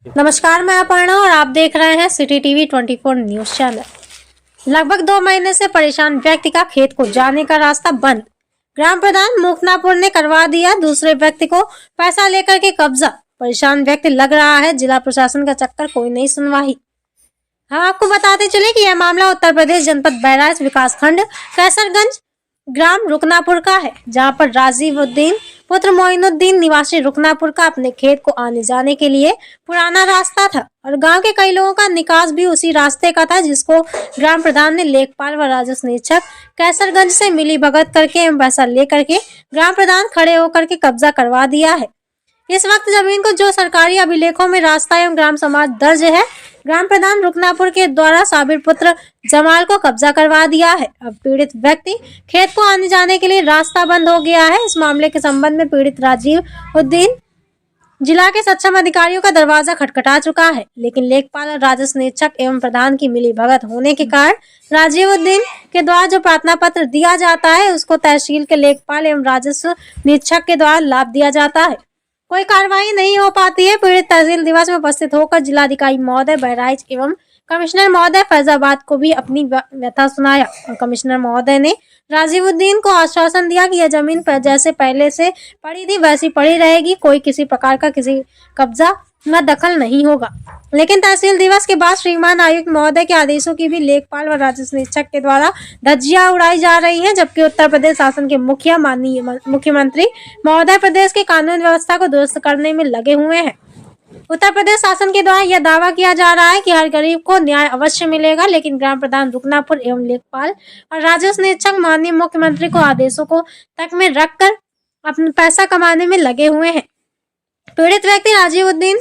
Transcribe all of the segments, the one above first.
नमस्कार, मैं अपर्णा और आप देख रहे हैं सिटी टीवी 24 न्यूज चैनल। लगभग 2 महीने से परेशान व्यक्ति का खेत को जाने का रास्ता बंद। ग्राम प्रधान मुखनापुर ने करवा दिया दूसरे व्यक्ति को पैसा लेकर के कब्जा। परेशान व्यक्ति लग रहा है जिला प्रशासन का चक्कर, कोई नहीं सुनवाई। हम आपको बताते चले कि यह मामला उत्तर प्रदेश जनपद बहराइच विकासखंड कैसरगंज ग्राम रुकनापुर का है, जहां पर राजीवुद्दीन पुत्र मोइनुद्दीन निवासी रुकनापुर का अपने खेत को आने जाने के लिए पुराना रास्ता था और गांव के कई लोगों का निकास भी उसी रास्ते का था, जिसको ग्राम प्रधान ने लेखपाल व राजस्व निरीक्षक कैसरगंज से मिली भगत करके एवं पैसा लेकर के ग्राम प्रधान खड़े होकर के कब्जा करवा दिया है। इस वक्त जमीन को जो सरकारी अभिलेखों में रास्ता एवं ग्राम समाज दर्ज है, ग्राम प्रधान रुकनापुर के द्वारा साबिर पुत्र जमाल को कब्जा करवा दिया है। अब पीड़ित व्यक्ति खेत को आने जाने के लिए रास्ता बंद हो गया है। इस मामले के संबंध में पीड़ित राजीवुद्दीन जिला के सक्षम अधिकारियों का दरवाजा खटखटा चुका है, लेकिन लेखपाल और राजस्व निरीक्षक एवं प्रधान की मिली भगत होने के कारण राजीवुद्दीन के द्वारा जो प्रार्थना पत्र दिया जाता है, उसको तहसील के लेखपाल एवं राजस्व निरीक्षक के द्वारा लाभ दिया जाता है। कोई कार्रवाई नहीं हो पाती है। पीड़ित तहसील दिवस में उपस्थित होकर जिलाधिकारी महोदय बहराइच एवं कमिश्नर महोदय फैजाबाद को भी अपनी व्यथा सुनाया और कमिश्नर महोदय ने राजीवुद्दीन को आश्वासन दिया कि यह जमीन पर जैसे पहले से पड़ी थी वैसी पड़ी रहेगी, कोई किसी प्रकार का किसी कब्जा न दखल नहीं होगा। लेकिन तहसील दिवस के बाद श्रीमान आयुक्त महोदय के आदेशों की भी लेखपाल व राजस्व निरीक्षक के द्वारा धज्जियां उड़ाई जा रही हैं, जबकि उत्तर प्रदेश शासन के मुखिया माननीय मुख्यमंत्री महोदय प्रदेश के कानून व्यवस्था को दुरुस्त करने में लगे हुए हैं। उत्तर प्रदेश शासन के द्वारा यह दावा किया जा रहा है कि हर गरीब को न्याय अवश्य मिलेगा, लेकिन ग्राम प्रधान रुकनापुर एवं लेखपाल और राजस्व निरीक्षक माननीय मुख्यमंत्री को आदेशों को तक में रखकर अपना पैसा कमाने में लगे हुए हैं। पीड़ित व्यक्ति राजीवुद्दीन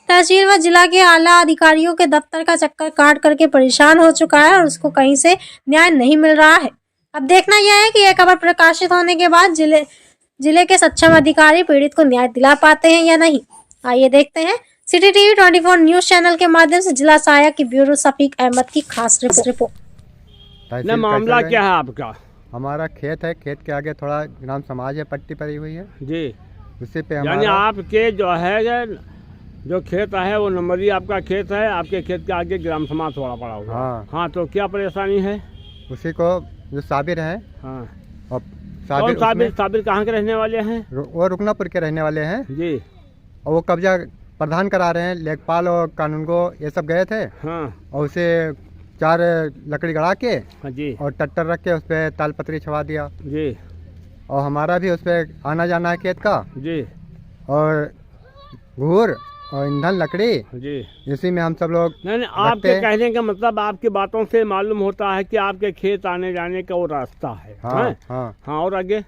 तहसील व जिला के आला अधिकारियों के दफ्तर का चक्कर काट करके परेशान हो चुका है और उसको कहीं से न्याय नहीं मिल रहा है। अब देखना यह है कि यह खबर प्रकाशित होने के बाद जिले के सक्षम अधिकारी पीड़ित को न्याय दिला पाते हैं या नहीं। आइए देखते हैं सिटी टीवी 24 न्यूज चैनल के माध्यम से जिला सहायक की ब्यूरो शफीक अहमद की खास रिपोर्ट। मामला क्या है आपका? हमारा खेत है, खेत के आगे थोड़ा ग्राम समाज है, पट्टी पड़ी हुई है जी। उसी पे यानी आपके जो है जो खेत है वो नंबरी आपका खेत है, आपके खेत के आगे ग्राम समाज थोड़ा पड़ा हुआ। हाँ, तो क्या परेशानी है? उसी को जो साबिर है। हाँ, और साबिर कहाँ के रहने वाले हैं? वो रुकनापुर के रहने वाले हैं जी। और वो कब्जा प्रधान करा रहे हैं। लेखपाल और कानून को ये सब गए थे। हाँ। और उसे 4 लकड़ी गड़ा के हाँ जी और टट्टर रख के उस पर तालपत्री छवा दिया जी। और हमारा भी उस पर आना जाना है खेत का जी। और घूर और ईंधन लकड़ी जी, इसी में हम सब लोग। नहीं, आपके कहने का मतलब आपकी बातों से मालूम होता है कि आपके खेत आने जाने का वो रास्ता है। हाँ, हाँ, हाँ। और आगे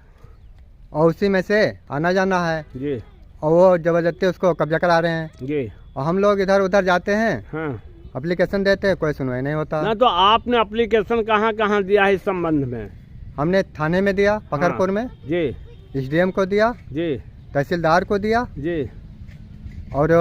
और उसी में से आना जाना है जी। और वो जबरदस्ती उसको कब्जा करा रहे हैं जी। और हम लोग इधर उधर जाते हैं। हाँ। एप्लीकेशन देते हैं, कोई सुनवाई नहीं होता। ना, तो आपने एप्लीकेशन कहाँ कहाँ दिया है इस संबंध में? हमने थाने में दिया, पखरपुर में जी, एसडीएम को दिया जी, तहसीलदार को दिया जी, और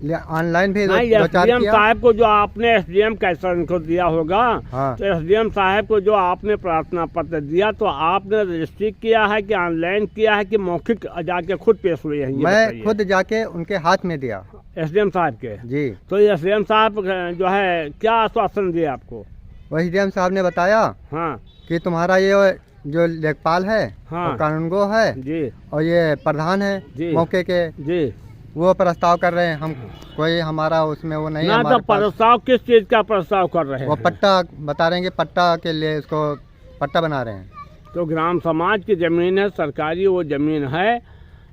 ऑनलाइन भी एसडीएम साहब को जो आपने एसडीएम कैसर को दिया होगा। हाँ। तो एसडीएम साहब को जो आपने प्रार्थना पत्र दिया, तो आपने रजिस्ट्री किया है कि ऑनलाइन किया है कि मौखिक जाके खुद पेश हुए हैं? मैं खुद जाके उनके हाथ में दिया, एसडीएम साहब के जी। तो एसडीएम साहब जो है क्या आश्वासन दिया आपको? वही एसडीएम साहब ने बताया हाँ कि तुम्हारा ये जो लेखपाल है, हाँ, कानूनगो है जी, और ये प्रधान है जी, मौके के जी, वो प्रस्ताव कर रहे हैं। हम कोई हमारा उसमें वो नहीं है। तो प्रस्ताव किस चीज का प्रस्ताव कर रहे हैं? वो पट्टा बता रहे हैं, पट्टा के लिए इसको पट्टा बना रहे हैं। तो ग्राम समाज की जमीन है, सरकारी वो जमीन है,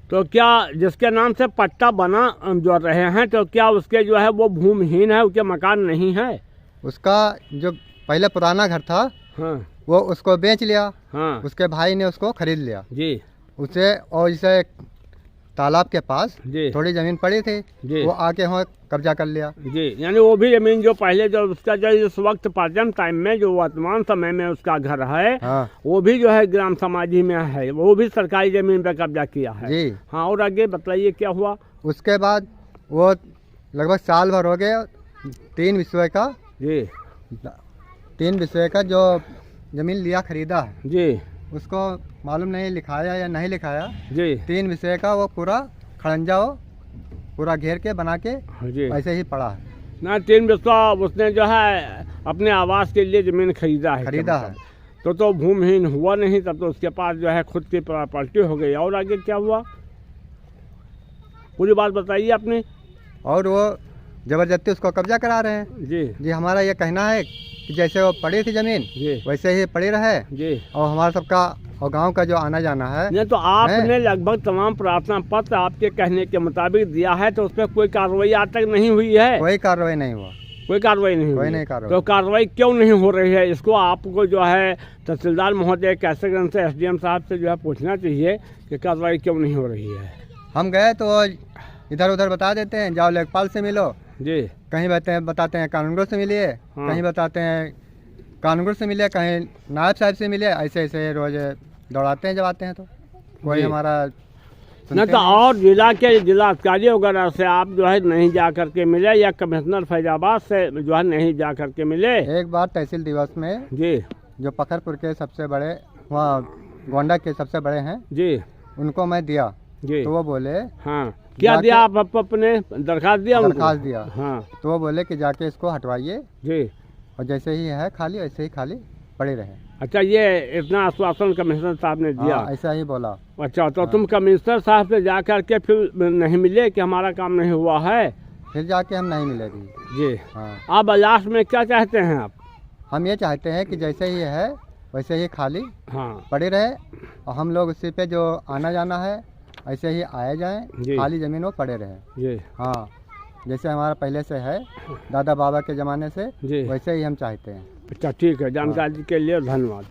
तो क्या जिसके नाम से पट्टा बना जो रहे हैं, तो क्या उसके जो है वो भूमिहीन है, उसके मकान नहीं है? उसका जो पहले पुराना घर था हाँ, वो उसको बेच लिया। हाँ। उसके भाई ने उसको खरीद लिया जी उसे, और इसे तालाब के पास थोड़ी जमीन पड़ी थी जी, वो आके वहाँ कब्जा कर लिया जी। यानी वो भी जमीन जो पहले जो उसका जो इस वक्त प्रेजेंट टाइम में जो वर्तमान समय में उसका घर है हाँ, वो भी जो है ग्राम समाजी में है, वो भी सरकारी जमीन पे कब्जा किया है जी। हाँ, और आगे बताइए क्या हुआ? उसके बाद वो लगभग साल भर हो गए, 3 विषय का जी, 3 विषय का जो जमीन लिया खरीदा है जी, उसको मालूम नहीं लिखाया या नहीं लिखाया जी। 3 विषय का वो पूरा खड़ंजा पूरा घेर के बना के जी ऐसे ही पड़ा है ना। 3 बिस्वा उसने जो है अपने आवास के लिए जमीन खरीदा है। तो भूमिहीन हुआ नहीं, तब तो उसके पास जो है खुद की प्रॉपर्टी हो गई। और आगे क्या हुआ पूरी बात बताइए अपनी। और वो जबरदस्ती उसको कब्जा करा रहे हैं। जी हमारा ये कहना है कि जैसे वो पड़ी थी जमीन वैसे ही पड़ी रहे जी। और हमारा सबका और गांव का जो आना जाना है नहीं, तो आपने लगभग तमाम प्रार्थना पत्र आपके कहने के मुताबिक दिया है, तो उस पर कोई कार्रवाई आज तक नहीं हुई है? कोई कार्रवाई नहीं हुआ। कोई कार्रवाई नहीं हुई। तो कार्रवाई क्यों नहीं हो रही है? इसको आपको जो है तहसीलदार महोदय कैसरगंज से SDM साहब से जो है पूछना चाहिए कि कार्रवाई क्यों नहीं हो रही है। हम गए तो इधर उधर बता देते हैं, जाओ लेखपाल से मिलो जी, कहीं बताते हैं कानूनगो से मिलिए, कहीं बताते हैं कानूनगो से मिले, कहीं नायब साहब से मिले। ऐसे ऐसे रोज दौड़ाते हैं जब आते हैं तो कोई हमारा न। तो और जिला के जिलाधिकारी वगैरह से आप जो है नहीं जा करके मिले, या कमिश्नर फैजाबाद से जो है नहीं जा करके मिले? एक बार तहसील दिवस में जी, जो पखरपुर के सबसे बड़े वहाँ गोंडा के सबसे बड़े हैं जी, उनको मैं दिया जी। तो वो बोले हाँ क्या दिया? आप अपने दरखास्त दिया? हाँ। तो वो बोले कि जाके इसको हटवाइए जी, और जैसे ही है खाली वैसे ही खाली पड़े रहे। अच्छा, ये इतना आश्वासन कमिश्नर साहब ने दिया? ऐसा ही बोला। अच्छा, तो तुम कमिश्नर साहब से जा करके फिर नहीं मिले कि हमारा काम नहीं हुआ है? फिर जाके हम नहीं मिले जी। अब लास्ट में क्या चाहते हैं आप? हम ये चाहते हैं कि जैसे ही है वैसे ही खाली पड़े रहे, और हम लोग उसी पे जो आना जाना है ऐसे ही आए जाएं, खाली जमीन वो पड़े रहे जी। हाँ, जैसे हमारा पहले से है दादा बाबा के ज़माने से वैसे ही हम चाहते हैं। अच्छा, ठीक है। जानकारी के लिए धन्यवाद।